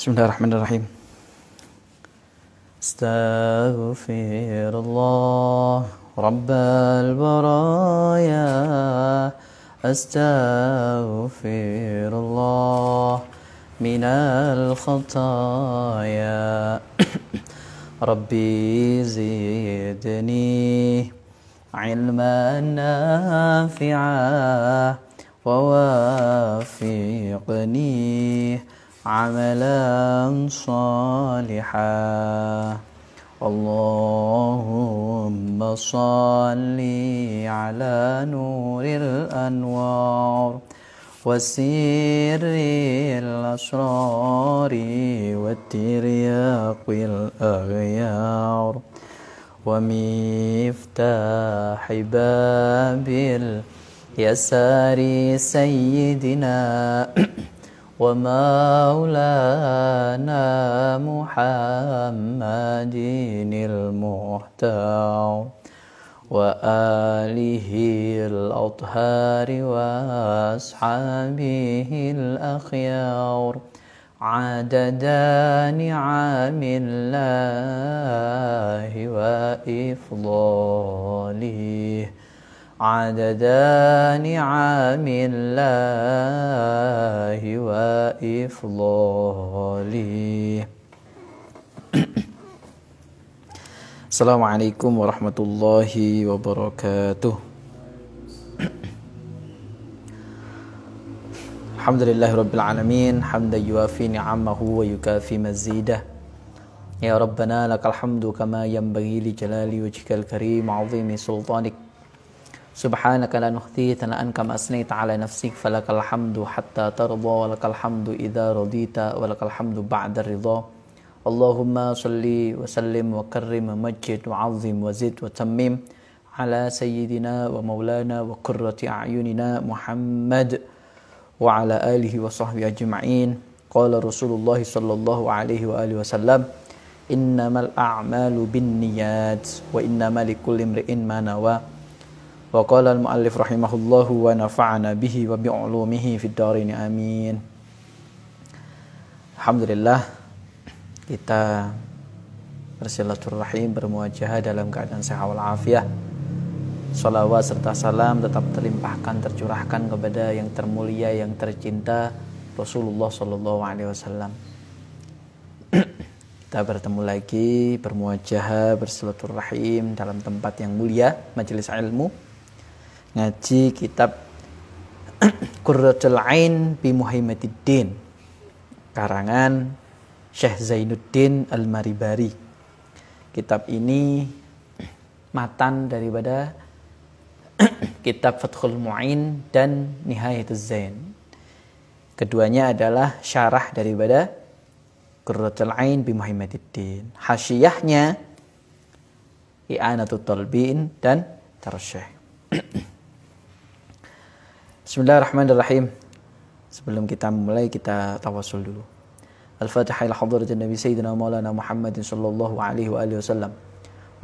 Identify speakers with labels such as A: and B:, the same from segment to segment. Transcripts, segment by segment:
A: Bismillahirrahmanirrahim. Astaghfirullah Rabbal baraya. Astaghfirullah minal khataya. Rabbi zidni ilman nafi'ah wa wafiqni amalan salihah. Allahumma salli ala nuril anwar wasirril asrari wattiryaqil aghyar wa miftahi babil yasari sayyidina wa maulana Muhammadinil muhtar wa alihil athhari wa ashabihil akhyar adada ni'amillahi wa ifdalih adada ni'amillahi wa ifdalih. Assalamualaikum warahmatullahi wabarakatuh. Alhamdulillahirabbil alamin, hamdan yuafi ni'amahu wa yukafi mazidah. Ya Rabbana lakal hamdu kama yanbaghi li jalali wajhikal karim 'azimi sultanik. Subhanaka la nuhsi thana'an kama asnaita ala nafsik falakal hamdu hatta tarda walakal hamdu idza radita walakal hamdu ba'da ridha. Allahumma salli wa sallim wa karrim wa majjid wa 'azzim wa zid wa tammim ala sayyidina wa maulana wa qurrati a'yunina Muhammad wa ala alihi wa sahbihi ajma'in. Qala Rasulullah sallallahu alaihi wa alihi wasallam, innamal a'malu binniyat wa innamal likulli imri'in ma nawa. Wa qala al-muallif rahimahullahu wa nafa'ana bihi wa bi'ulumihi fid dharain amin. Alhamdulillah, kita bersilaturahim, bermuajahah dalam keadaan sehat walafiat. Salawat serta salam tetap terlimpahkan, tercurahkan kepada yang termulia, yang tercinta, Rasulullah sallallahu alaihi wasallam. Kita bertemu lagi, bermuajahah, bersilaturahim dalam tempat yang mulia, majelis ilmu, ngaji kitab Qurratul Ain bi Muhammadiddin, karangan Syekh Zainuddin Al-Maribari. Kitab ini matan daripada kitab Fathul Mu'in dan Nihayatuz Zain. Keduanya adalah syarah daripada Qurratul Ain bi Muhammadiddin. Hasyiyahnya I'anatul Talbin dan Tarsyih. Bismillahirrahmanirrahim. Sebelum kita mulai, kita tawassul dulu. Al-Fatihah ila hadratin Nabi Sayyidina Maulana Muhammadin sallallahu alaihi wa alihi wasallam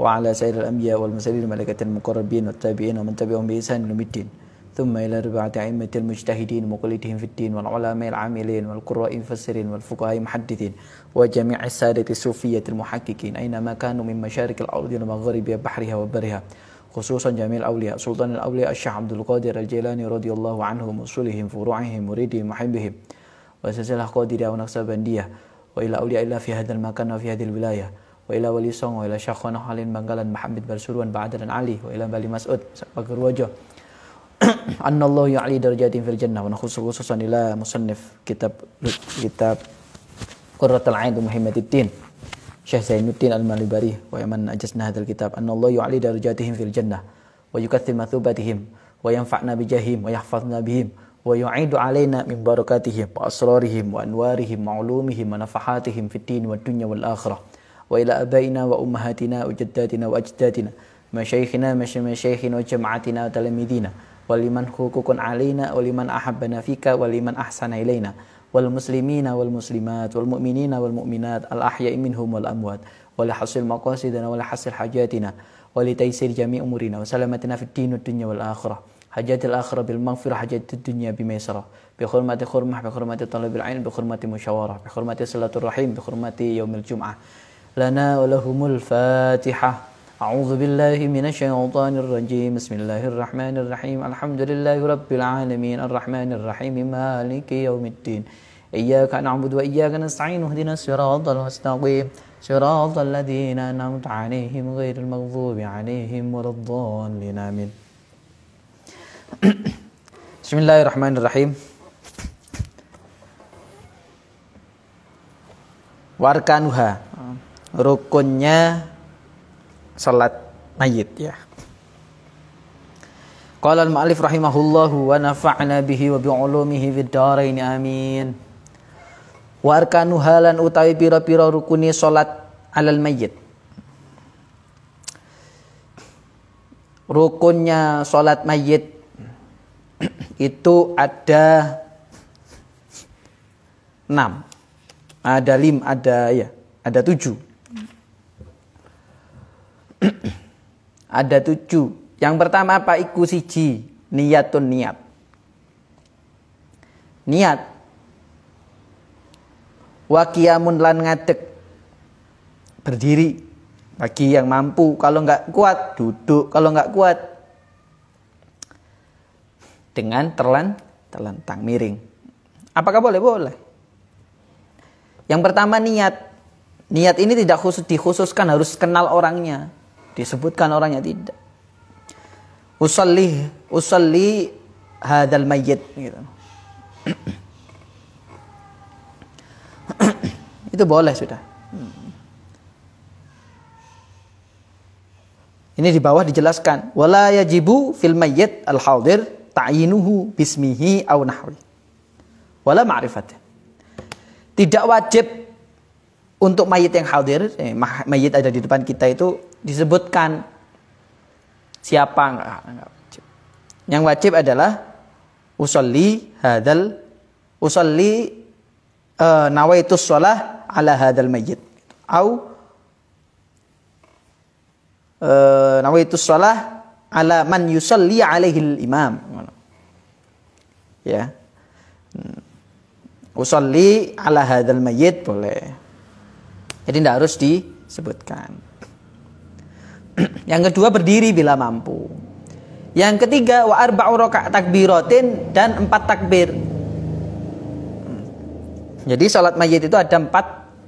A: wa ala sayyidil anbiya wal mursalin malaikatil muqarrabin wat tabi'in wa man tabi'ahum bi ihsan ila yaumiddin. Thumma ila arba'ati a'immatil mujtahidin muqallidihim fid din wal ulama'il 'amilin wal qurra'il mufassirin wal fuqaha'il muhaddithin wa jami'is sadati sufiyyatil muhaqqiqin aina ma kanu min masyariqil ardi wa magharibiha bahriha wa barriha. Khususan Jamil Aulia, Sultan Al-Aulia Syekh Abdul Qadir Al-Jailani radhiyallahu anhum, usulihim, furu'ihim, muridihim, muhibbihim, wa silsilah Qadiriyah wa Naqsabandiyah, wa ila auliya illa fi hadzal makan wa fi hadzal wilayah, wa ila wali song, wa ila Syekhana Halin Bangkalan Muhammad Balsuruan Ba'dalan Ali, wa ila Bali Mas'ud Pakar Wajah. Annallahu ya'li darajatin fil jannah, wa khususan ila musannif kitab Qurratul Ain Muhammadiddin Syekh Zainuddin Al-Maribari wa man ajazna hadzal kitab annallahu yu'ali darajatihim fil jannah wa yukaththir mathubatihim wa yanfa'na bijahim wa yahfazna bihim wa yu'idu alaina min barakatihim wa asrarihim wa anwarihim wa ulumihim wa nafahatihim fid din wad dunya wal akhirah wa ila abaina wa ummahatina wa jaddatina wa ajdatina masyayikhina masyayikhina wa jama'atina wa talamidina wa liman hukukun alaina wa liman ahabbana fika wa liman ahsana ilaina wal muslimina wal muslimat wal mu'minina wal mu'minat al ahya'i minhum wal amwat wa li hasil maqasidina wa li hasil hajatina wa li taysir jami' umurina wa salamatina fid din wad dunya wal akhirah hajatil akhirah bil maghfirah, hajatid dunya bimaisarah, bi hurmati khurmah, bi hurmati talabil ilm, bi hurmati musyawarah, bi hurmati silatur rahim, bi hurmati yaumil jum'ah. Lana wa lahumul Fatihah. A'udzu billahi minasy syaithanir rajim. Bismillahirrahmanirrahim. Alhamdulillahi rabbil alamin, arrahmanir rahim, maliki yaumiddin. Iyyaka na'budu wa iyyaka nasta'in. Ihdinas siratal mustaqim. Siratal ladzina an'amta 'alaihim ghairil maghdubi 'alaihim waladdallin. Amin. Bismillahirrahmanirrahim. Warkanuha, rukunnya salat mayit ya. Qala al-mu'allif rahimahullahu wa nafa'na bihi wa bi'ulumihi fid dharain amin. Warkanuha lan utawi pira-pira rukuni salat alal mayit. Rukunnya salat mayit itu ada 6. Ada 7. Ada 7. Yang pertama apa? Iku siji, niyatun niat. Niat. Wa qiyamun lan ngadeg. Berdiri bagi yang mampu, kalau enggak kuat duduk, kalau enggak kuat dengan terlentang miring. Apakah boleh? Boleh. Yang pertama niat. Niat ini tidak dikhususkan harus kenal orangnya, disebutkan orangnya, tidak. Usalli hadzal mayyit gitu. Itu boleh sudah. Ini di bawah dijelaskan, wala yajibu fil mayyit al-hadir ta'yinuhu bismihi aw nahwi wala ma'rifatih. Tidak wajib untuk mayit yang hadir, mayit ada di depan kita itu disebutkan siapa, enggak wajib. Yang wajib adalah nawaitus shalah ala hadzal mayyit au nawaitus shalah ala man yusalli alaihi imam. Ya. Usolli ala hadzal mayyit boleh. Jadi tidak harus disebutkan. Yang kedua berdiri bila mampu. Yang ketiga wa arba'u rakaat takbiratin, dan 4 takbir. Jadi salat mayit itu ada 4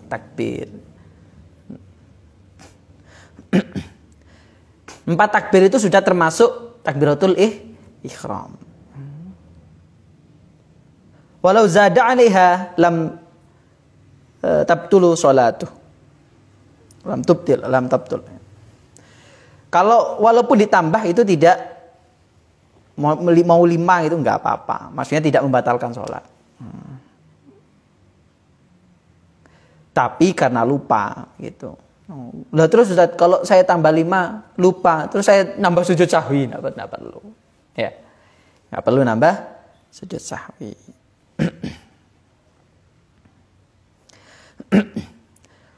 A: takbir. 4 takbir itu sudah termasuk takbiratul ihram. Walau zada 'alaiha lam tabtulu sholatuh. Lam tabtul. Kalau walaupun ditambah itu tidak mau 5 itu enggak apa-apa. Maksudnya tidak membatalkan sholat. Tapi karena lupa gitu. Lah terus Ustaz, kalau saya tambah 5 lupa, terus saya nambah sujud sahwi, enggak perlu. Ya. Enggak perlu nambah sujud sahwi.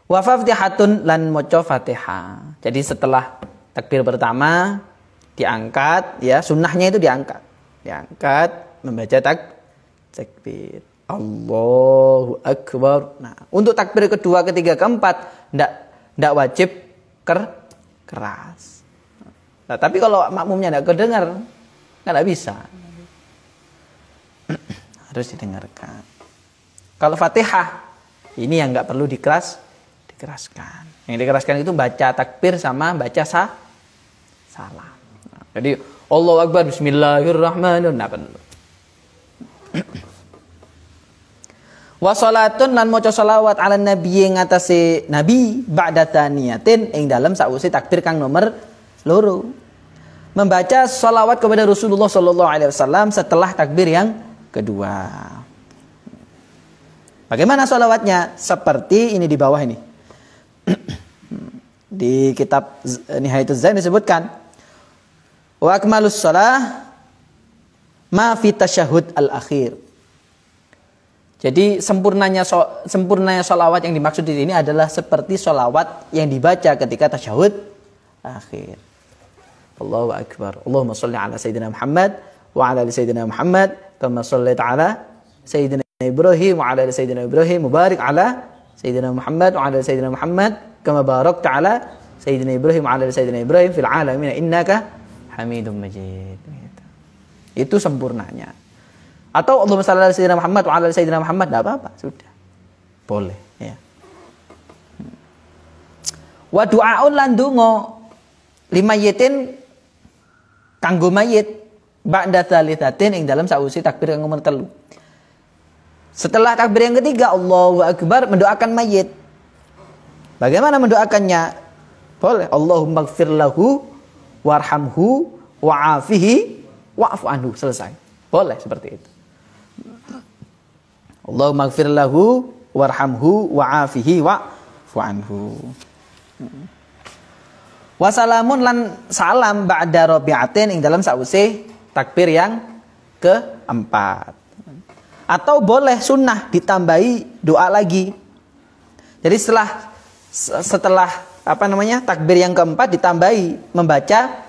A: Wa fatihatun lan maca Fatihah. Jadi setelah takbir pertama diangkat, ya, sunnahnya itu diangkat. Diangkat membaca takbir. Allahu akbar. Nah, untuk takbir kedua, ketiga, keempat enggak wajib keras. Nah, tapi kalau makmumnya enggak kedengar, enggak bisa. Harus didengarkan. Kalau Fatihah ini yang enggak perlu dikeraskan. Yang dikeraskan itu baca takbir sama baca salam. Nah, jadi Allahu Akbar, bismillahirrahmanirrahim, enggak perlu. Wa salatun lan maca selawat ala nabi ing atase nabi ba'da taniyatin ing dalam sakwise takbir kang nomor 2. Membaca selawat kepada Rasulullah sallallahu alaihi wasallam setelah takbir yang kedua. Bagaimana selawatnya? Seperti ini di bawah ini. Di kitab Nihayatuz Zain disebutkan, wa akmalus shalah ma fi tasyahhud al-akhir. Jadi sempurnanya sholawat yang dimaksud di sini adalah seperti sholawat yang dibaca ketika tasyahud akhir. Allahu akbar. Allahumma sholli ala sayyidina Muhammad wa ala ali sayyidina Muhammad kama shallaita ala sayyidina Ibrahim wa ala ali sayyidina Ibrahim mubarik ala sayyidina Muhammad wa ala ali sayyidina Muhammad kama barakta ala sayyidina Ibrahim wa ala ali sayyidina Ibrahim fil alamin innaka Hamidum Majid. Itu sempurnanya. Atau Allahumma shalli ala sayyidina Muhammad wa ala ali sayyidina Muhammad, enggak apa-apa, sudah. Boleh, ya. Wa du'aun lan donga limayyitin kanggo mayit ba'da tsalitsatin ing dalam sausi takbir kang nomor 3. Setelah takbir yang ketiga Allahu akbar mendoakan mayit. Bagaimana mendoakannya? Boleh Allahumma ighfir lahu warhamhu wa'afihi wa'fu anhu, selesai. Boleh seperti itu. Allahumma ighfir lahu warhamhu wa'afihi wa'fu anhu. Wasalamun lan salam ba'da rabi'atin ing dalam sause takbir yang keempat. Atau boleh sunnah ditambahi doa lagi. Jadi setelah takbir yang keempat ditambahi membaca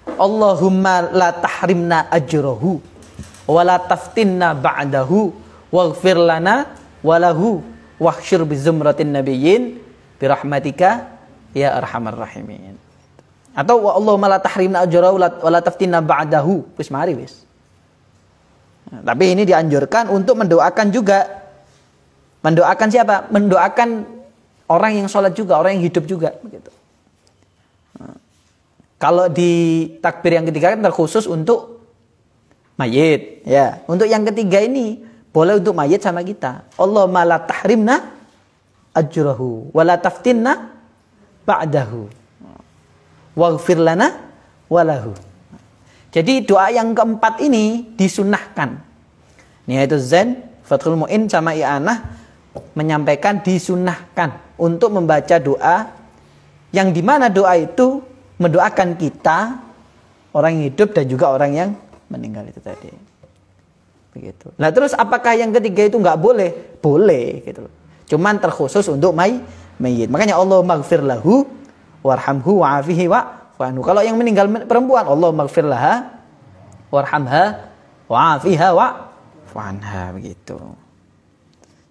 A: Allahumma la tahrimna ajrahu wa la taftinna ba'dahu waghfir lana walahu wahsyur bi zumratin nabiyyin birahmatika ya arhamar rahimin. Atau Allahumma la tahrimna ajrahu wa la taftinna ba'dahu. Wis mari wis. Nah, tapi ini dianjurkan untuk mendoakan juga. Mendoakan siapa? Mendoakan orang yang sholat juga, orang yang hidup juga begitu. Nah, kalau di takbir yang ketiga kan terkhusus untuk mayit, ya. Untuk yang ketiga ini boleh untuk mayit sama kita. Allahumma la tahrimna ajrahu wa la taftinna ba'dahu waghfir lana walahu. Jadi doa yang keempat ini disunahkan. Nihayatul Zain, Fathul Mu'in sama I'anah menyampaikan disunahkan untuk membaca doa yang dimana doa itu mendoakan kita, orang yang hidup dan juga orang yang meninggal itu tadi. Begitu. Nah terus apakah yang ketiga itu nggak boleh? Boleh gitu loh. Cuman terkhusus untuk mayit. Makanya Allahumma ighfir lahu warhamhu wa'afihi wa'fu anhu. Kalau yang meninggal perempuan, Allahumma ighfir laha warhamha wa'afiha wa'fu anha, begitu.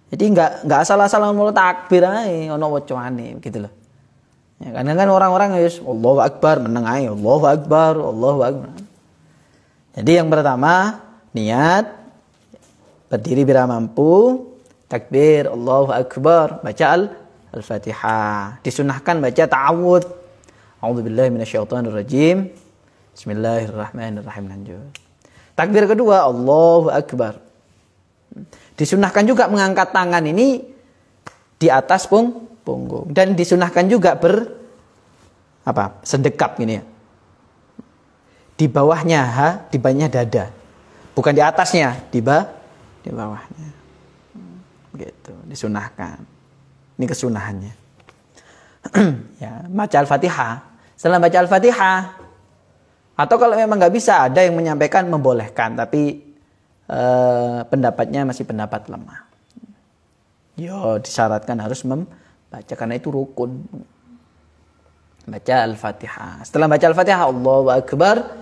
A: Jadi enggak asal-asalan mulai takbir ae ono wacoane gitu loh. Ya, kadang kan orang-orang wis Allahu akbar meneng ae, Allahu akbar, Allahu akbar. Jadi yang pertama niat berdiri bila mampu, takbir Allahu akbar, baca Al-Fatihah. Disunahkan baca ta'awudz. A'udzubillahi minasyaitonirrajim. Bismillahirrahmanirrahim. Lanjut. Takbir kedua Allahu akbar. Disunahkan juga mengangkat tangan ini di atas punggung dan disunahkan juga sedekap gini ya. Di bawahnya di bawahnya dada. Bukan di atasnya, di bawahnya. Gitu, disunahkan. Ini kesunahannya. Ya, baca Al-Fatihah. Setelah baca Al-Fatihah, atau kalau memang nggak bisa, ada yang menyampaikan membolehkan, tapi pendapatnya masih pendapat lemah. Disyaratkan harus membaca karena itu rukun. Baca Al-Fatihah. Setelah baca Al-Fatihah, Allahu akbar.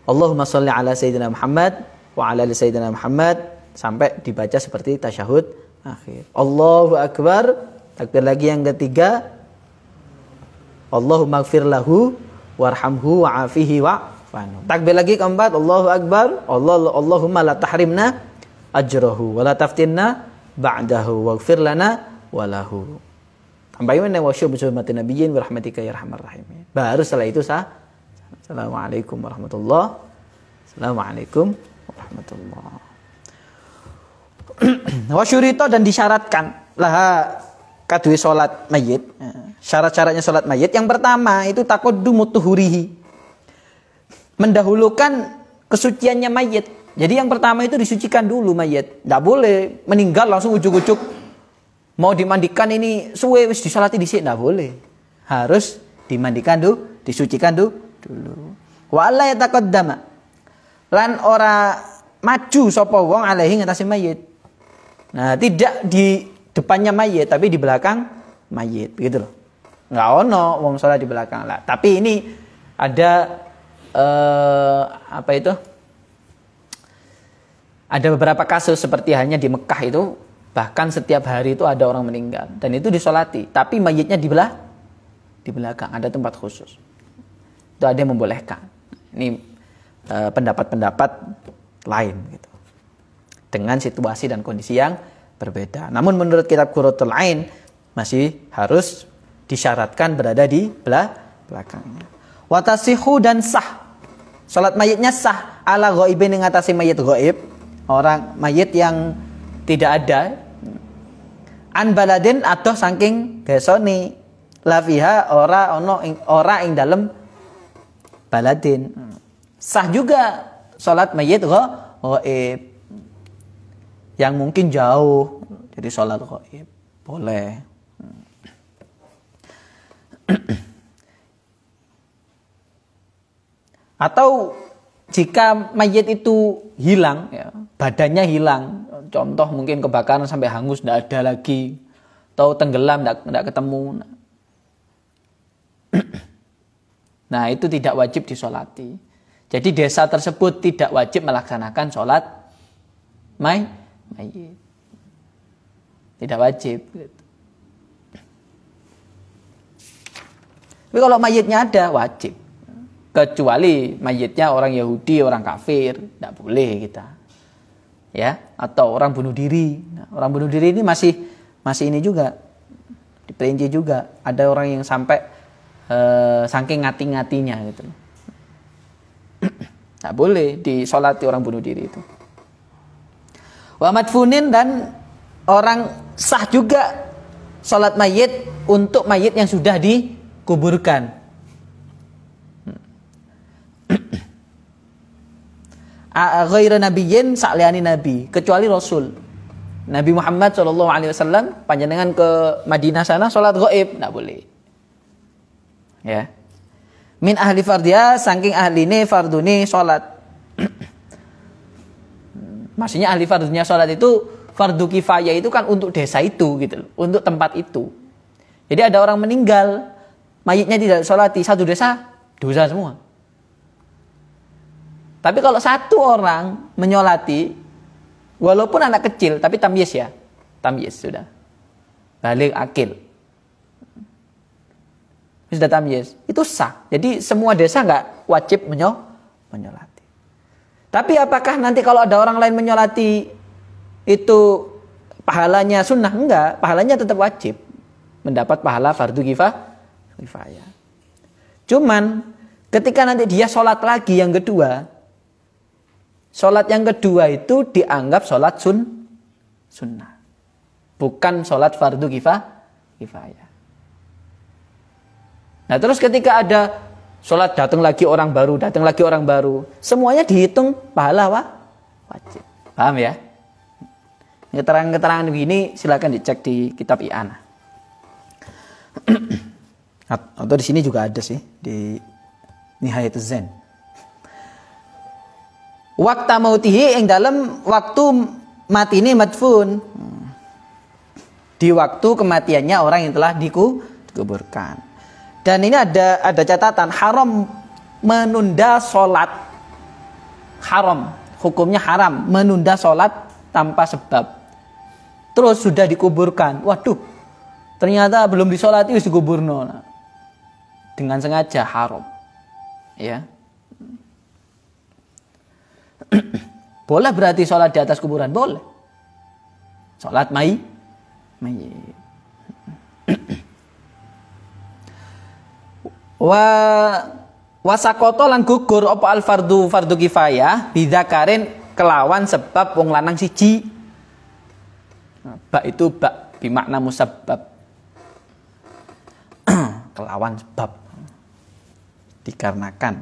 A: Allahumma shalli ala sayyidina Muhammad wa ala ali sayyidina Muhammad sampai dibaca seperti tasyahud akhir. Allahu akbar. Takbir lagi yang ketiga. Allahumma ighfir lahu warhamhu wa'afihi wa'fu anhu. Takbir lagi keempat, Allahu akbar. Allahumma la tahrimna ajrahu wa la taftinna ba'dahu waghfir lana walahu. Tambahin wa syukur bi nabiyyin wa rahmatika ya arhamar rahimin. Baru setelah itu Assalamualaikum warahmatullahi. Assalamualaikum warahmatullahi. Wa syurita dan disyaratkan laha kadue salat mayit. Syarat-syaratnya salat mayit yang pertama itu taqaddumut tuhurihi. Mendahulukan kesuciannya mayit. Jadi yang pertama itu disucikan dulu mayit. Enggak boleh meninggal langsung ujuk-ujuk mau dimandikan ini suwe wis disalati dhisik, enggak boleh. Harus dimandikan dulu, disucikan dulu. Wa alla yataqaddama. Lan ora maju sapa wong alaihi ngatasi mayit. Nah, tidak di depannya mayit tapi di belakang mayit, begitu loh. Enggak ono wong salat di belakang lah. Tapi ini ada Ada beberapa kasus seperti hanya di Mekah itu, bahkan setiap hari itu ada orang meninggal. Dan itu disolati. Tapi mayitnya di belakang, ada tempat khusus. Itu ada yang membolehkan. Ini pendapat-pendapat lain gitu. Dengan situasi dan kondisi yang berbeda. Namun menurut kitab Qurratul Ain masih harus disyaratkan berada di belakangnya. Watasihu dan sah. Salat mayitnya sah ala ghaibin yang ngatasi mayit ghaib. Orang mayit yang tidak ada. An baladin atau saking gesoni lafiha ora ing dalem baladin. Sah juga salat mayit ghaib. Yang mungkin jauh, jadi salat ghaib boleh. Atau jika mayit itu hilang, ya, badannya hilang, contoh mungkin kebakaran sampai hangus, tidak ada lagi, atau tenggelam, tidak ketemu. Nah itu tidak wajib disolati. Jadi desa tersebut tidak wajib melaksanakan sholat mayit. Tidak wajib. Tapi kalau mayitnya ada, wajib. Kecuali mayitnya orang Yahudi, orang kafir, tidak boleh kita. Ya, atau orang bunuh diri. Nah, orang bunuh diri ini masih ini juga diperinci juga. Ada orang yang sampai saking ngati-ngatinya gitu. Tidak boleh disolati orang bunuh diri itu. Wa madfunin, dan orang sah juga sholat mayit untuk mayit yang sudah dikuburkan. Ghairu nabiyyin, sa'liani nabi, kecuali rasul. Nabi Muhammad SAW panjenengan ke Madinah sana sholat ghaib, tidak boleh. Ya. Min ahli fardiyah, saking ahline fardune sholat. Maksudnya ahli fardunya sholat itu fardu kifayah itu kan untuk desa itu gitu loh, untuk tempat itu. Jadi ada orang meninggal, mayitnya tidak sholati, satu desa dosa semua. Tapi kalau satu orang menyolati, walaupun anak kecil, tapi tamyiz ya, tamyiz sudah, balik akil, sudah tamyiz, itu sah. Jadi semua desa nggak wajib menyolati. Tapi apakah nanti kalau ada orang lain menyolati itu pahalanya sunnah? Enggak, pahalanya tetap wajib, mendapat pahala fardu kifayah. Cuman ketika nanti dia sholat lagi yang kedua, sholat yang kedua itu dianggap sholat sunnah, bukan sholat fardu kifayah. Nah terus ketika ada sholat datang lagi orang baru, semuanya dihitung pahala wajib. Paham ya? Keterangan-keterangan begini silakan dicek di kitab I'anah. Atau di sini juga ada sih di Nihayatuz Zen. Waktu mautihi yang dalam waktu mati ini madfun, di waktu kematiannya orang yang telah dikuburkan. Dan ini ada catatan, haram menunda sholat, haram, hukumnya haram menunda sholat tanpa sebab. Terus sudah dikuburkan, waduh, ternyata belum disolati wis dikuburno, dengan sengaja haram, ya. Boleh berarti sholat di atas kuburan? Boleh. Sholat mayit. Wasakoto lan gugur apa al fardu kifayah bidzakarin kelawan sebab wong lanang siji. Bak itu bak bimakna musabbab. Kelawan sebab. Dikarenakan.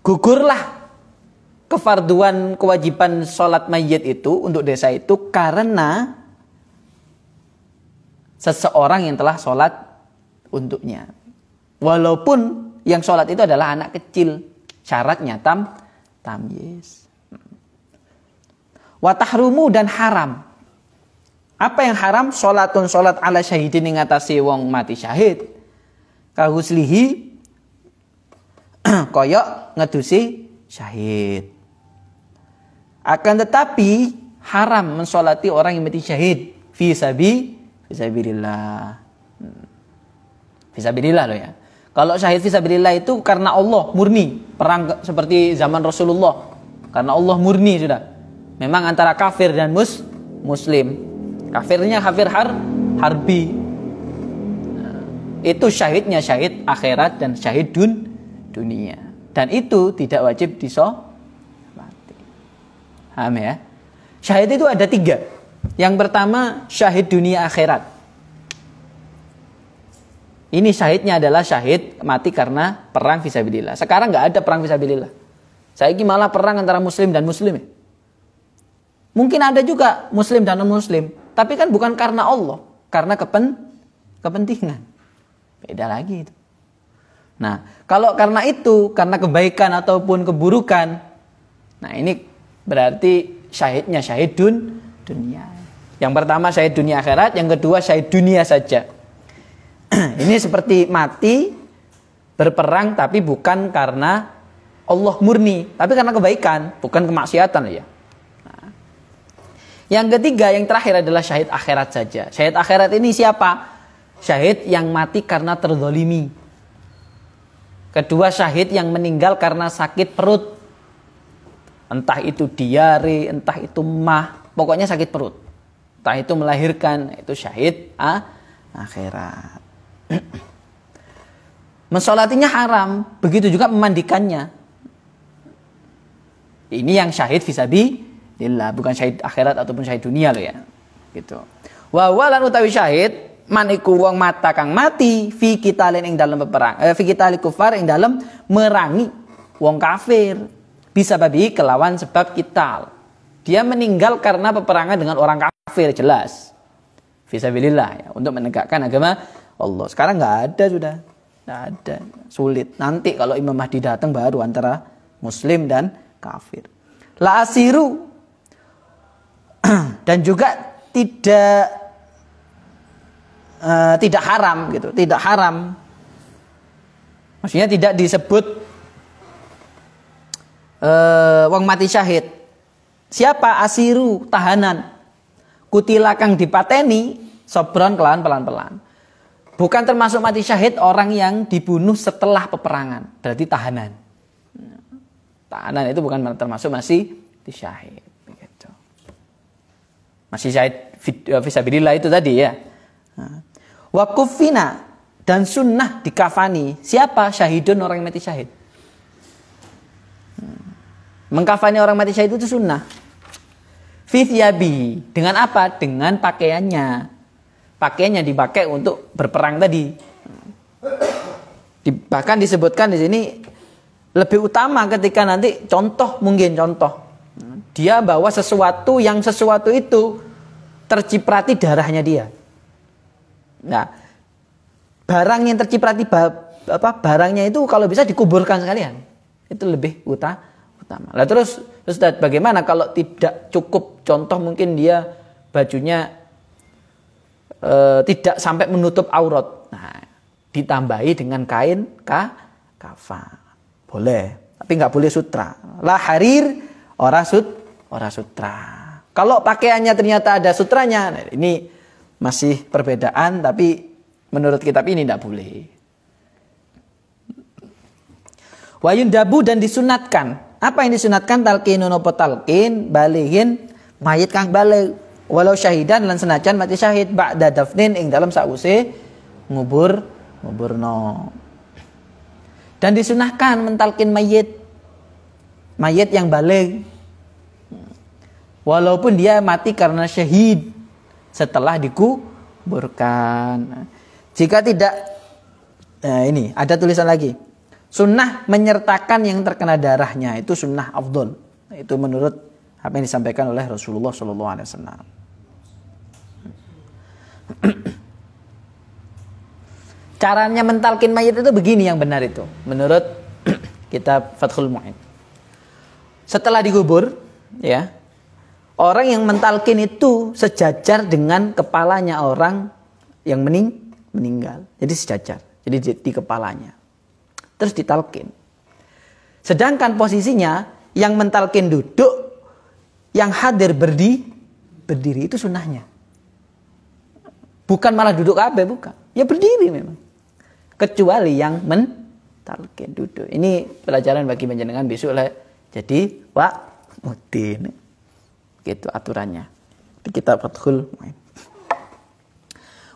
A: Gugurlah kefarduan kewajiban sholat mayit itu untuk desa itu karena seseorang yang telah sholat untuknya. Walaupun yang sholat itu adalah anak kecil, syaratnya tamyiz. Wa tahrumu, dan haram. Apa yang haram? Sholatun sholat ala syahidin yang ngatasi wong mati syahid. Kahuslihi koyok ngedusi syahid. Akan tetapi haram mensolati orang yang mati syahid fisabilillah. Fisabilillah loh ya. Kalau syahid fisabilillah itu karena Allah murni, perang seperti zaman Rasulullah. Karena Allah murni sudah. Memang antara kafir dan muslim. Kafirnya kafir harbi. Nah, itu syahidnya syahid akhirat dan syahid dunia. Dan itu tidak wajib disolati. Paham ya? Syahid itu ada 3. Yang pertama syahid dunia akhirat. Ini syahidnya adalah syahid mati karena perang fisabilillah. Sekarang nggak ada perang fisabilillah. Saiki malah perang antara muslim dan muslim. Mungkin ada juga muslim dan non-muslim. Tapi kan bukan karena Allah. Karena kepentingan. Beda lagi itu. Nah, kalau karena itu, karena kebaikan ataupun keburukan. Nah, ini berarti syahidnya syahid dunia. Yang pertama syahid dunia akhirat. Yang kedua syahid dunia saja. Ini seperti mati berperang tapi bukan karena Allah murni, tapi karena kebaikan, bukan kemaksiatan ya. Nah. Yang ketiga, yang terakhir adalah syahid akhirat saja. Syahid akhirat ini siapa? Syahid yang mati karena terzalimi. Kedua, syahid yang meninggal karena sakit perut. Entah itu diare, entah itu mah, pokoknya sakit perut. Entah itu melahirkan, itu syahid akhirat. Mensolatinya haram, begitu juga memandikannya. Ini yang syahid fisabilillah, bukan syahid akhirat ataupun syahid dunia loh ya. Gitu. Wa walan utawi syahid man iku wong mata kang mati fi qitalin ing dalem peperang. Fi qitali kufar ing dalem merangi wong kafir. Bisa babi kelawan sebab qital. Dia meninggal karena peperangan dengan orang kafir, jelas. Fisabilillah ya, untuk menegakkan agama Allah. Sekarang nggak ada sudah, nggak ada, sulit. Nanti kalau Imam Mahdi datang baru antara Muslim dan kafir. La asiru dan juga tidak haram gitu, tidak haram. Maksudnya tidak disebut wong mati syahid. Siapa asiru tahanan? Kutila kang dipateni sobron kelawan pelan-pelan. Bukan termasuk mati syahid orang yang dibunuh setelah peperangan. Berarti tahanan. Tahanan itu bukan termasuk masih syahid. Begitu. Masih syahid fisabilillah itu tadi ya. Wakufina dan sunnah dikafani. Siapa? Syahidun, orang yang mati syahid. Mengkafani orang mati syahid itu sunnah. Fityabi. Dengan apa? Dengan pakaiannya. Pakaiannya dipakai untuk berperang tadi. Bahkan disebutkan di sini lebih utama ketika nanti contoh. Dia bawa sesuatu yang sesuatu itu terciprati darahnya dia. Nah, barang yang terciprati barangnya itu kalau bisa dikuburkan sekalian. Itu lebih utama. Lah terus Ustaz, bagaimana kalau tidak cukup contoh, mungkin dia bajunya tidak sampai menutup aurat. Nah, ditambahi dengan kain kafan. Boleh, tapi nggak boleh sutra. La harir ora sutra. Kalau pakaiannya ternyata ada sutranya, nah ini masih perbedaan, tapi menurut kitab ini tidak boleh. Wayun dabu dan disunatkan. Apa yang disunatkan? Talqinun apa talqin balighin mayit kang baligh. Walau syahidan lan senajan mati syahid ba'da dafnin ing dalam sause nguburno. Dan disunahkan mentalkin mayit yang baligh. Walaupun dia mati karena syahid setelah dikuburkan. Jika tidak, ini ada tulisan lagi. Sunnah menyertakan yang terkena darahnya itu sunnah afdol. Itu menurut apa yang disampaikan oleh Rasulullah SAW. Caranya mentalkin mayit itu begini yang benar itu. Menurut kitab Fathul Mu'in. Setelah dikubur, ya, orang yang mentalkin itu sejajar dengan kepalanya orang yang meninggal. Jadi sejajar. Jadi di kepalanya. Terus ditalkin. Sedangkan posisinya yang mentalkin duduk, yang hadir berdiri itu sunnahnya. Bukan malah duduk kabeh, bukan. Ya berdiri memang. Kecuali yang mentalkin duduk. Ini pelajaran bagi panjenengan besok lah. Jadi mutin. Gitu aturannya. Di kitab Fathul Muin.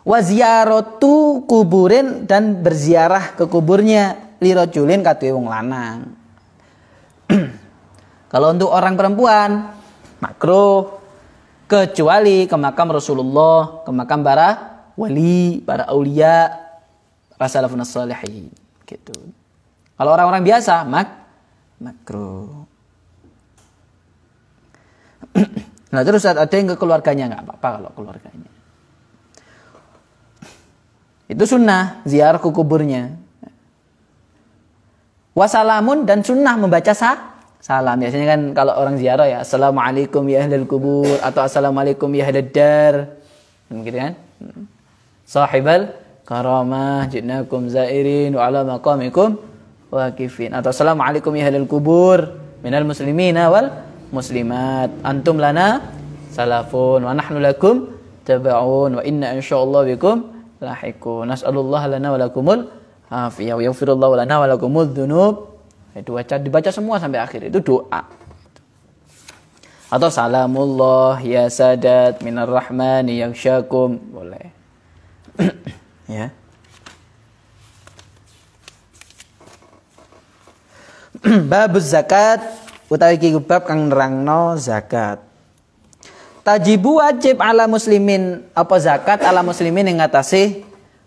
A: Wa ziyaratu kuburin, dan berziarah ke kuburnya lirajulin kadhe wong lanang. Kalau untuk orang perempuan makruh, kecuali ke makam Rasulullah, ke makam para wali, para aulia, para salafun shalihin gitu. Kalau orang-orang biasa makruh. Nah terus ada yang ke keluarganya, nggak apa-apa kalau keluarganya. Itu sunnah ziarah ke kuburnya. Wasalamun, dan sunnah membaca salam. Biasanya kan kalau orang ziarah ya, assalamualaikum ya ahlal kubur, atau assalamualaikum ya ahlad dar, gitu kan. Sahibal karamah jinnakum zairin wa ala maqamikum waqifin, atau assalamualaikum ya ahlal kubur minal muslimina wal muslimat antum lana salafun wa nahnu lakum tabi'un wa inna insyaallah bikum lahiqun nas'alullah lana wa lakumul afiyah wa yaghfirullahu lana wa lakumul dzunub. Itu dibaca semua sampai akhir, itu doa. Atau salamullah ya sadat minar rahmani yaghsyakum, boleh. Ya. Bab zakat utawi iki bab kang nerangno zakat. Tajibu wajib ala muslimin, apa zakat ala muslimin yang ngatasi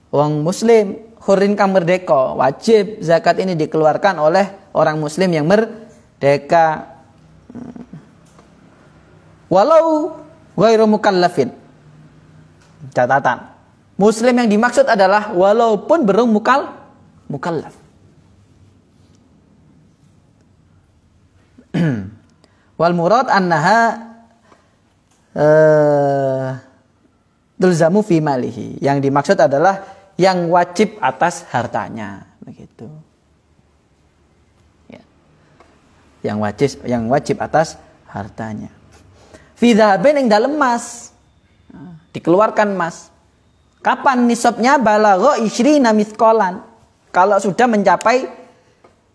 A: wong muslim hurin kang merdeka. Wajib zakat ini dikeluarkan oleh orang muslim yang merdeka. Walau ghairu mukallafin. Catatan. Muslim yang dimaksud adalah walaupun belum mukallaf. Wal murad annaha tulzamu fi malihi. Yang dimaksud adalah yang wajib atas hartanya, begitu. Ya. Yang wajib atas hartanya. Fi dhahabin ing dalem emas. Dikeluarkan emas. Kapan nisabnya? Balagha 20 mithqalan. Kalau sudah mencapai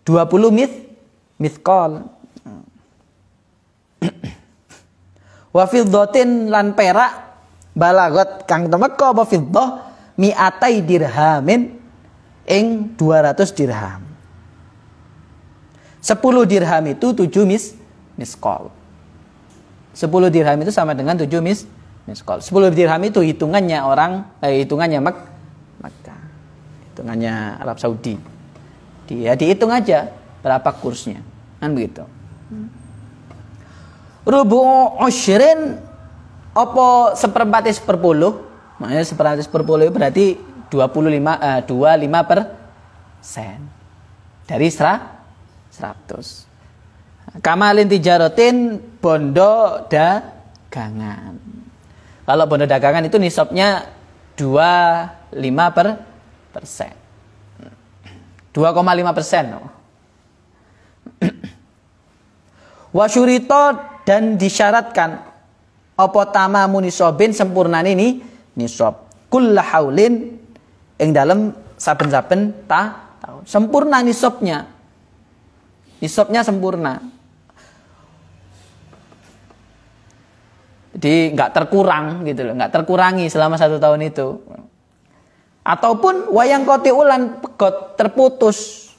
A: 20 mithqal. Wa fiddatin lan perak balagot kang temeka apa fiddah mi'atai dirhamin ing 200 dirham. 10 dirham itu 7 miskol. 10 dirham itu sama dengan 7 miskol. 10 dirham itu hitungannya hitungannya Makkah. Hitungannya Arab Saudi. Dia dihitung aja berapa kursnya. Kan begitu. Rubu usyrin apa seperempat seperpuluh, maknanya seperempat seperpuluh berarti 25% dari 100. Kamalin tijarotin bondo dagangan. Kalau bondo dagangan itu nisabnya 25%. 2,5%. Wasyurito, dan disyaratkan apa tamamu nisobin sempurnane ini nisab kulla haulin ing dalem saben-saben tahun. Sempurna nisabnya. Nisabnya sempurna. Jadi enggak terkurang gitu loh, enggak terkurangi selama 1 tahun itu. Ataupun wayang koti ulan pegot terputus.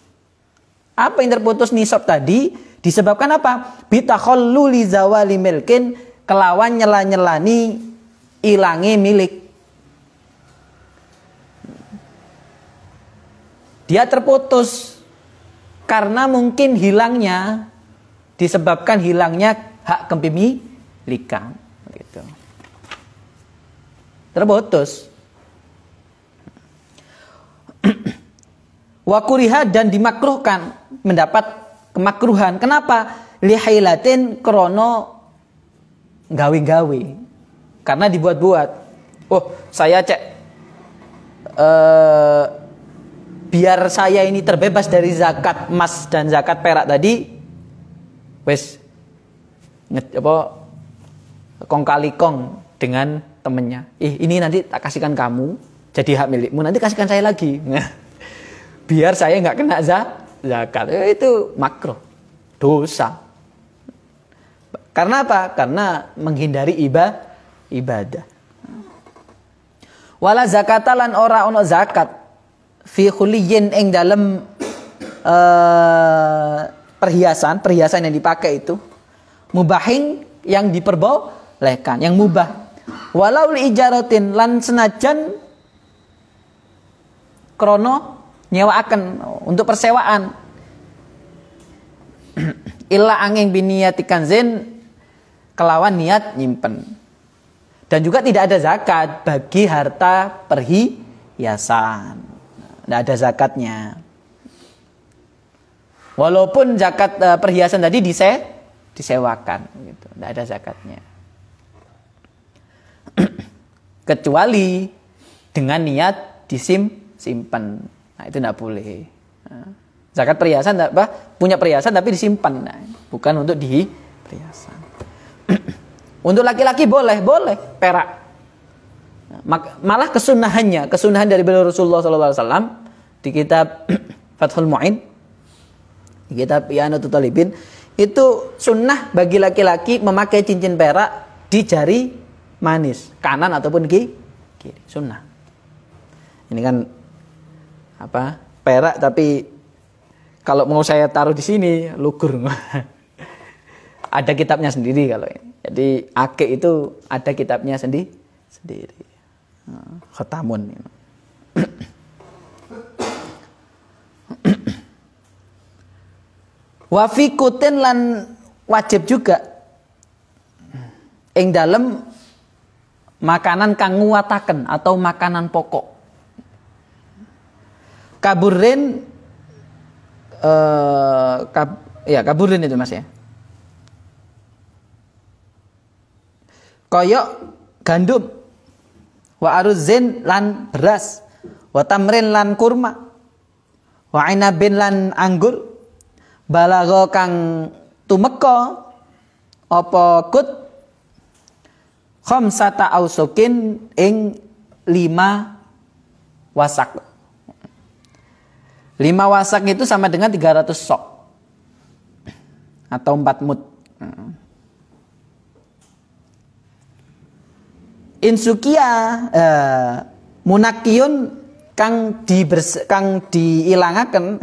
A: Apa yang terputus nisab tadi? Disebabkan apa? Bitakhalluli zawali milkin, kelawan nyela-nyelani ilangi milik. Dia terputus karena mungkin hilangnya disebabkan hilangnya hak kepemilikan, gitu. Terputus. Wa kuriha, dan dimakruhkan, mendapat kemakruhan. Kenapa? Lihailatin krono gawe-gawe. Karena dibuat-buat. Oh, saya cek biar saya ini terbebas dari zakat emas dan zakat perak tadi. Wes kong kali kong dengan temennya. Ini nanti tak kasihkan kamu, jadi hak milikmu, nanti kasihkan saya lagi. Biar saya nggak kena zakat. Itu makruh, dosa. Karena apa? Karena menghindari ibadah. Wala zakata lan ora ono zakat fi khuliyin ing dalem perhiasan yang dipakai itu mubahin yang diperbolehkan, yang mubah. Walau li ijaratin lan senajan krono nyewaaken untuk persewaan. Illa angin biniyatikan zen kelawan niat nyimpen. Dan juga tidak ada zakat bagi harta perhiasan. Tidak ada zakatnya. Walaupun zakat perhiasan tadi disewakan, gitu. Tidak ada zakatnya. Kecuali dengan niat disimpan. Nah, itu tidak boleh. Zakat perhiasan, punya perhiasan tapi disimpan. Nah, bukan untuk di perhiasan. Untuk laki-laki boleh perak. Malah kesunahan dari Rasulullah SAW di kitab Fathul Mu'in, di kitab I'anatul Talibin, itu sunnah bagi laki-laki memakai cincin perak di jari manis kanan ataupun kiri. Sunnah. Ini kan perak, tapi kalau mau saya taruh di sini lugur. Ada kitabnya sendiri kalau ini. Jadi akik itu ada kitabnya sendiri. Khatamun. Wa fi kutin lan wajib juga ing dalem makanan kang nguwataken atau makanan pokok. Kaburin kaburin itu Mas ya. Koyok gandum, wa aruzin lan beras, wa tamrin lan kurma, wa inabin lan anggur, balago kang tumeka apa kut khamsata ausukin ing 5 wasak. 5 wasak itu sama dengan 300 sok atau 4 mud. Insukia munakiyun kang diilangaken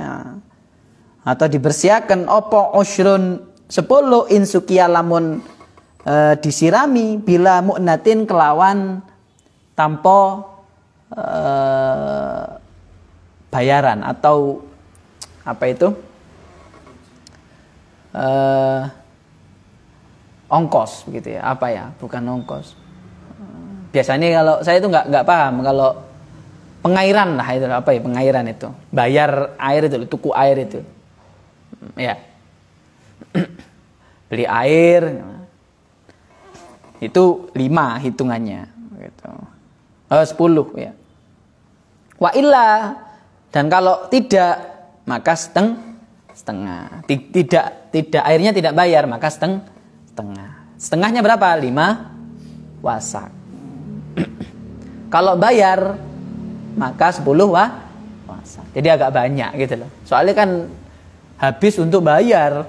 A: atau dibersihaken opo usrun 10 insukia lamun disirami bila mu'natin kelawan tanpa bayaran atau apa itu ongkos begitu ya, apa ya, bukan ongkos. Biasanya kalau saya itu nggak paham kalau pengairan lah itu apa ya, pengairan itu bayar air itu, tuku air itu ya, beli air itu 5 hitungannya gitu. 10 ya. Wa illa, dan kalau tidak maka setengah. Tidak airnya tidak bayar maka setengah. Setengahnya berapa? 5 wasak. Kalau bayar maka 10 wasak. Jadi agak banyak gitu loh. Soalnya kan habis untuk bayar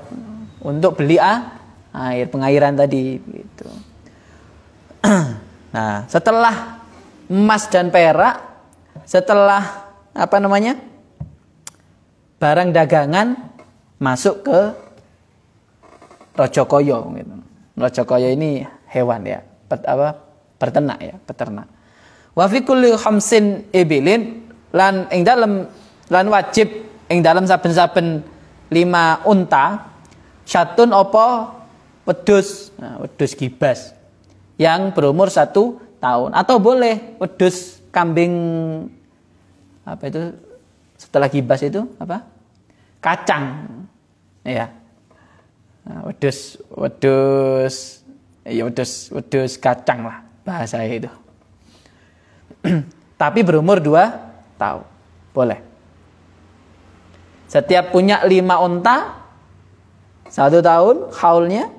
A: untuk beli air pengairan tadi gitu. Nah, setelah emas dan perak, setelah barang dagangan masuk ke rojokoyo gitu. Rojokoyo ini hewan ya, peternak ya, peternak. Wa fi kulli khamsin ibilin lan ing dalem lan wajib ing dalem saben-saben 5 unta syatun apa wedhus, wedhus gibas yang berumur 1 tahun, atau boleh wedhus kambing apa itu setelah gibas itu apa? Kacang. Ya. Nah, wedhus kacang lah bahasa itu. Tapi berumur 2 tahun. Boleh. Setiap punya 5 unta 1 tahun haulnya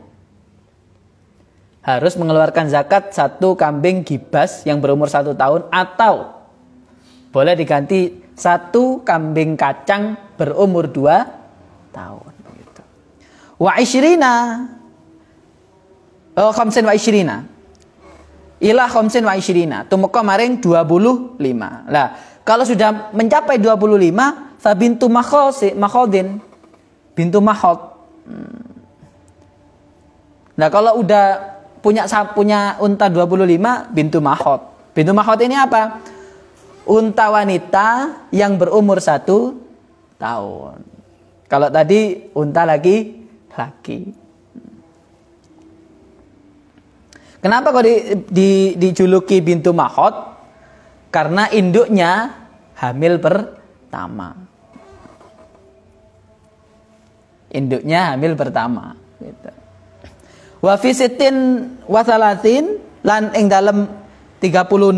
A: harus mengeluarkan zakat 1 kambing gibas yang berumur 1 tahun, atau boleh diganti 1 kambing kacang berumur 2 tahun. Gitu. Wa isyrina, khamsin wa isyrina, ila khamsin wa isyrina, tumeka maring 25. Lah, kalau sudah mencapai 25, fa bintu makhodin, bintu makhod. Nah, kalau udah punya unta 25, bintu makhod. Bintu makhod ini apa? Unta wanita yang berumur 1 tahun. Kalau tadi unta laki. Kenapa kok dijuluki bintu makhod? Karena induknya hamil pertama. Induknya hamil pertama. Gitu. Wa fi sittin wa salatin, lan ing dalem 36.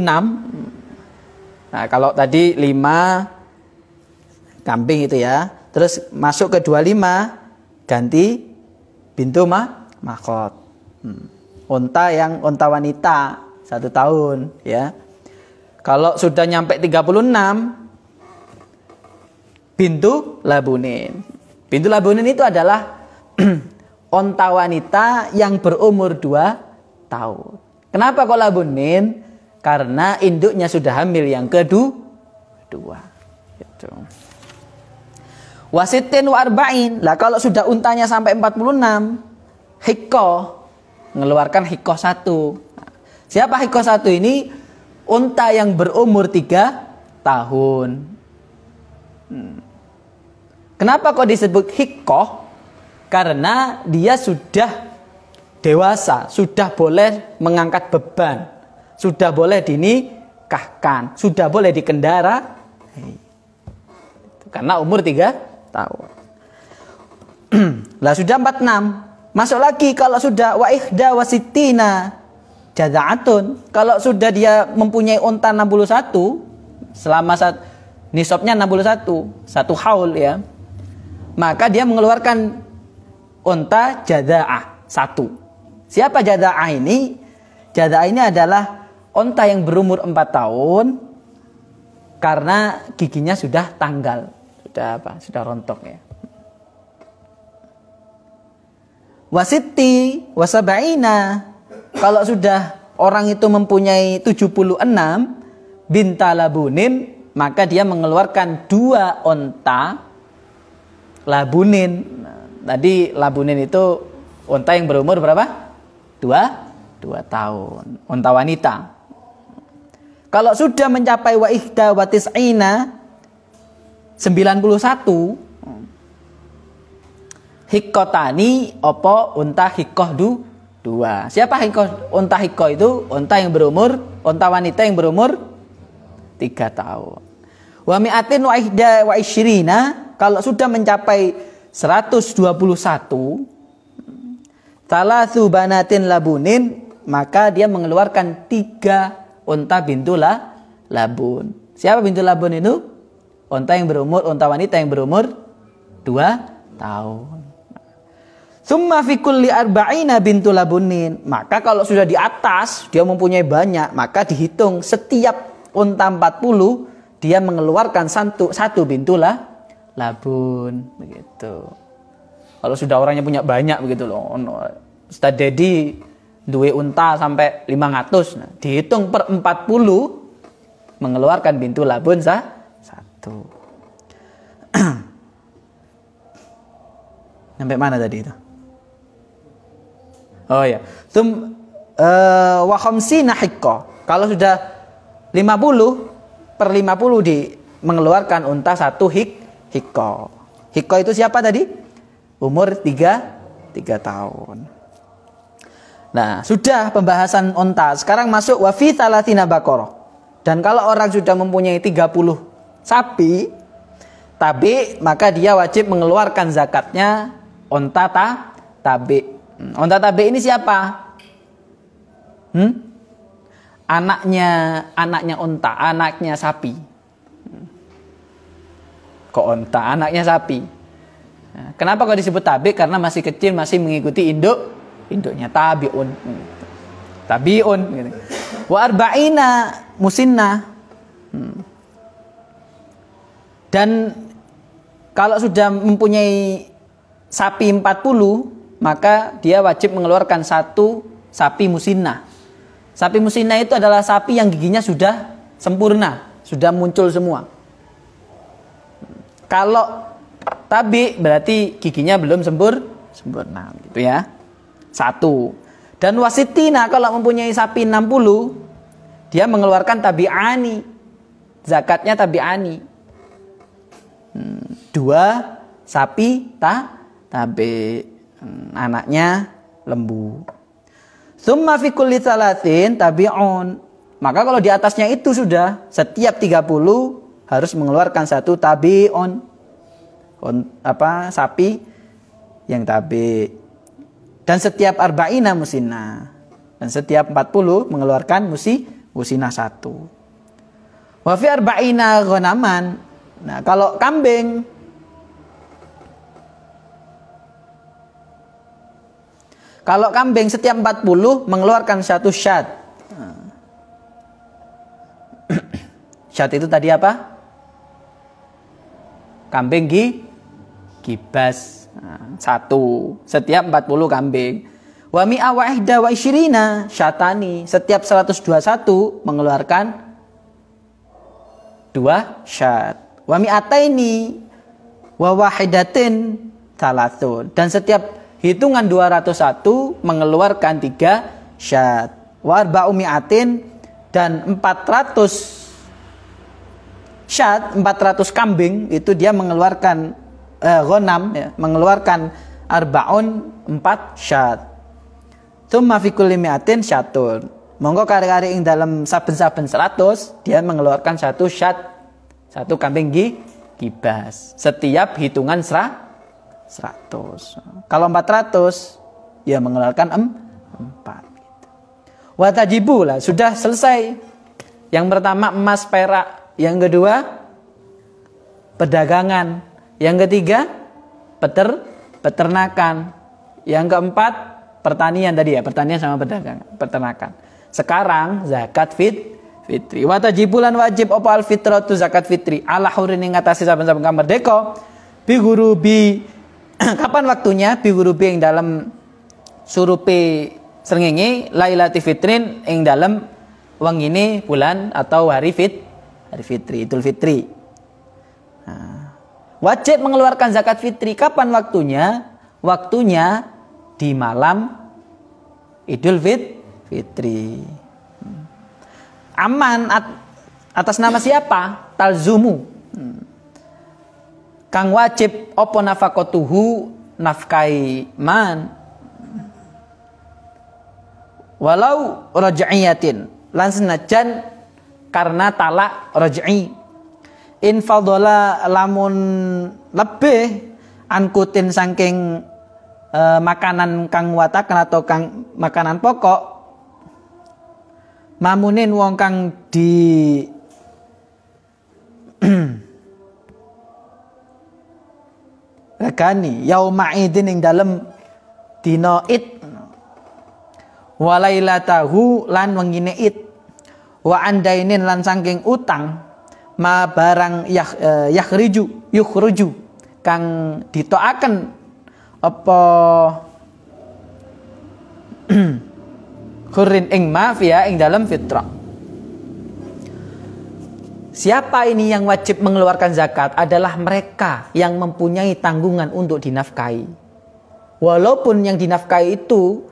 A: Nah, kalau tadi 5 kambing itu ya, terus masuk ke 25 ganti bintu makhod. Unta wanita 1 tahun ya. Kalau sudah nyampe 36, bintu labunin. Bintu labunin itu adalah unta wanita yang berumur 2 tahun. Kenapa kok labunin? Karena induknya sudah hamil yang kedua. Gitu. Wasitin wa arba'in. Lah kalau sudah untanya sampai 46, hikkoh, mengeluarkan hikkoh 1. Siapa hikkoh 1 ini? Unta yang berumur 3 tahun. Kenapa kok disebut hikkoh? Karena dia sudah dewasa, sudah boleh mengangkat beban, sudah boleh dinikahkan, sudah boleh dikendara. Karena umur 3 tahun. Lah sudah 46. Masuk lagi kalau sudah wa ihda wasittina jaza'atun. Kalau sudah dia mempunyai unta 61 selama nisabnya 61, 1 haul ya. Maka dia mengeluarkan unta jaza'ah 1. Siapa jaza'ah ini? Jaza'ah ini adalah unta yang berumur 4 tahun karena giginya sudah tanggal, sudah rontok ya. Wasitti wasaba'ina, kalau sudah orang itu mempunyai 76 binta labunin, maka dia mengeluarkan 2 unta labunin. Tadi labunin itu unta yang berumur berapa? 2 tahun. Unta wanita. Kalau sudah mencapai wa ihda wa tis'ina 91, hikkotani opo unta hikkoh 2. Siapa unta hikkoh itu? Unta wanita yang berumur 3 tahun. Wa mi'atin wa ihda wa isyrina, kalau sudah mencapai 121, salasu banatin labunin, maka dia mengeluarkan 3 unta bintu labun. Siapa bintu labun itu? Unta wanita yang berumur 2 tahun. Summa fi kulli arba'ina bintu labunin. Maka kalau sudah di atas, dia mempunyai banyak, maka dihitung setiap unta 40, dia mengeluarkan satu bintu labun. Begitu. Kalau sudah orangnya punya banyak begitu loh. Ustaz Dedi duwe unta sampai 500. Nah, dihitung per 40, mengeluarkan bintu labun 1. Sampai mana tadi itu? Oh ya. Wa khamsina hiqqah. Kalau sudah 50 per 50 mengeluarkan unta 1 hiqqah. Hiqqah itu siapa tadi? Umur 3 tahun. Nah, sudah pembahasan unta. Sekarang masuk wa fi talatina baqarah. Dan kalau orang sudah mempunyai 30 sapi, maka dia wajib mengeluarkan zakatnya unta tabi. Unta tabi ini siapa? Anaknya unta, anaknya sapi. Kok unta, anaknya sapi. Kenapa kok disebut tabi? Karena masih kecil, masih mengikuti induknya, tabiun. tabi'un gitu. Wa arba'ina musinnah. Dan kalau sudah mempunyai sapi 40, maka dia wajib mengeluarkan satu sapi musinnah. Sapi musinnah itu adalah sapi yang giginya sudah sempurna, sudah muncul semua. Kalau tabi berarti giginya belum sempurna gitu ya. Satu. Dan wasitina kalau mempunyai sapi 60, dia mengeluarkan tabi'ani. Zakatnya tabi'ani. 2 sapi tabi, anaknya lembu. Tsumma fi kulli thalathin tabi'un. Maka kalau di atasnya itu sudah setiap 30 harus mengeluarkan satu tabi'un. Sapi yang tabi. Dan setiap arba'ina musinnah. Dan setiap 40 mengeluarkan musinnah 1. Wa fi arba'ina ghanaman. Nah, kalau kambing setiap 40 mengeluarkan satu syat. Syat itu tadi apa? Kambing gibas. Satu. Setiap 40 kambing. Wa mi'a wa ihda wa isyirina syatani. Setiap 121 mengeluarkan 2 syat. Wa mi'ataini wa wahidatin thalathun. Dan setiap hitungan 201 mengeluarkan 3 syat. Wa arba'u mi'atin dan 400 syat, 400 kambing itu dia mengeluarkan ghanam ya, mengeluarkan arba'un 4 syat. Tsumma fi kulli mi'atin syatun. Monggo kari-kari ing dalam saben-saben 100 dia mengeluarkan satu syat. Satu kambing gibas. Setiap hitungan 100. Kalau 400, ya mengeluarkan 4. Watajibu lah, sudah selesai. Yang pertama emas perak. Yang kedua, perdagangan. Yang ketiga, peternakan. Yang keempat, pertanian tadi ya. Pertanian sama peternakan. Sekarang, zakat fitri. Watajibulan wajib apa al fitratu zakat fitri ala hurin ing ngatasi saben-saben kang merdeka bi gurubi. Kapan waktunya? Bi gurubi ing dalam surupe srengenge lailati fitrin ing dalam wengine bulan atau hari fitri Idul Fitri. Wajib mengeluarkan zakat fitri. Kapan waktunya? Waktunya di malam Idul Fitri. Aman atas nama siapa? Talzumu. Kang wajib opo nafaqatuhu nafkai man. Walau raj'iyatin lan senajan karena talak raj'i. In fadhala lamun lebih angkutin saking makanan kang wataken atau kang makanan pokok mamunin wong kang di regani yauma idin ing dalem dina id walailatahu lan wengine id wa andainin lan saking utang ma barang yukhruju kang ditoaken apa Hurin ing mafia ing dalam fitrah. Siapa ini yang wajib mengeluarkan zakat? Adalah mereka yang mempunyai tanggungan untuk dinafkahi. Walaupun yang dinafkahi itu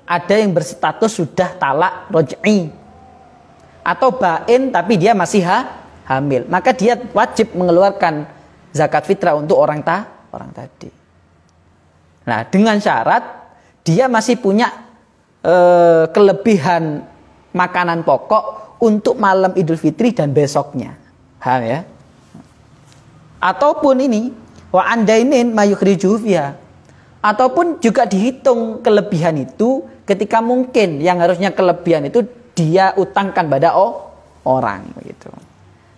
A: ada yang berstatus sudah talak roj'i atau bain tapi dia masih hamil, maka dia wajib mengeluarkan zakat fitrah untuk orang tadi. Nah, dengan syarat dia masih punya kelebihan makanan pokok untuk malam Idul Fitri dan besoknya. Paham ya? Ataupun ini wa andainin mayukhriju fiha. Ataupun juga dihitung kelebihan itu ketika mungkin yang harusnya kelebihan itu dia utangkan pada orang gitu.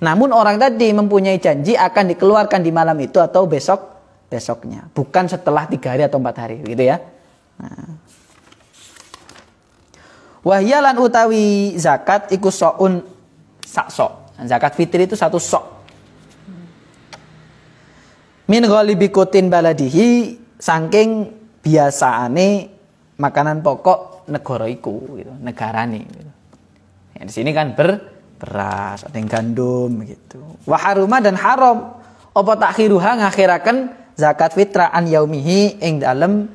A: Namun orang tadi mempunyai janji akan dikeluarkan di malam itu atau besoknya, bukan setelah 3 hari atau 4 hari gitu ya. Nah. Wahyalan utawi zakat iku soun sak sok. Zakat fitri itu satu sok. Min ghalibi kutin baladihi saking biasaane makanan pokok negara iku gitu, negarane gitu. Ya, di sini kan beras, ada yang gandum gitu. Wa haruma dan haram apa takhiruha ngakhiraken zakat fitrah an yaumihi ing dalem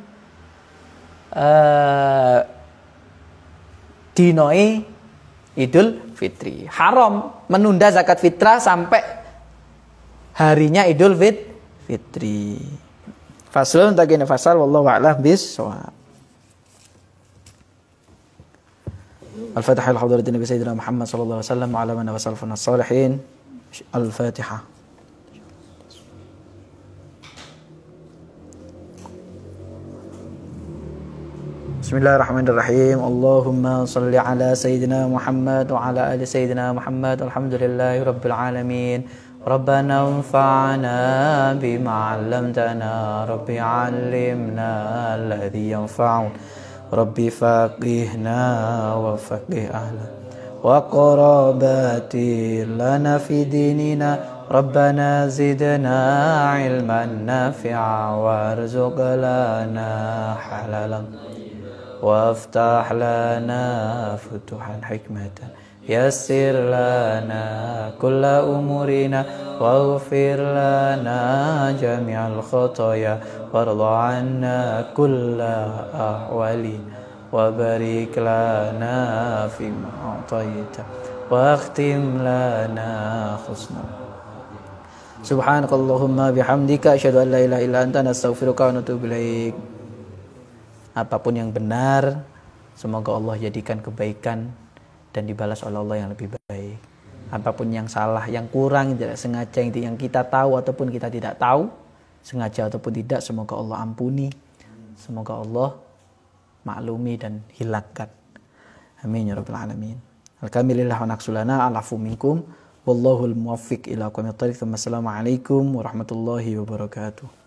A: dinoi Idul Fitri. Haram menunda zakat fitrah sampai harinya Idul Fitri. Faslun tagine fasal wallahu a'lam bis-shawab. Al-Fatihah al-Hadratin Nabi Sayyidina Muhammad sallallahu alaihi wasallam wa ala man wasalafun as-salihin. Al-Fatihah. Bismillahirrahmanirrahim. Allahumma salli ala Sayyidina Muhammad wa ala ali Sayyidina Muhammad. Alhamdulillahi Rabbil alamin. Rabbana anfa'na bima 'allamtana. Rabbi 'allimna alladhi yanfa'una. Rabbi faqihna wa faqih ahla. Wa qarabati lana fi dinina. Rabbana zidna 'ilman nafi'a warzuq lana halalan. وافتح لنا فتوحا حكمة يسر لنا كل أمورنا واغفر لنا جميع الخطايا وارض عنا كل أحوالنا وبارك لنا فيما أعطيت واختم لنا حسنا سبحانك اللهم بحمدك أشهد أن لا إله إلا أنت نستغفرك ونتوب إليك. Apapun yang benar, semoga Allah jadikan kebaikan dan dibalas oleh Allah yang lebih baik. Apapun yang salah, yang kurang, yang tidak sengaja, yang kita tahu ataupun kita tidak tahu, sengaja ataupun tidak, semoga Allah ampuni. Semoga Allah maklumi dan hilangkan. Amin ya rabbal alamin. Alhamdulillah wa naqsulana alafu minkum. Wallahul muwaffiq ila aqwamit thariq. Wassalamualaikum warahmatullahi wabarakatuh.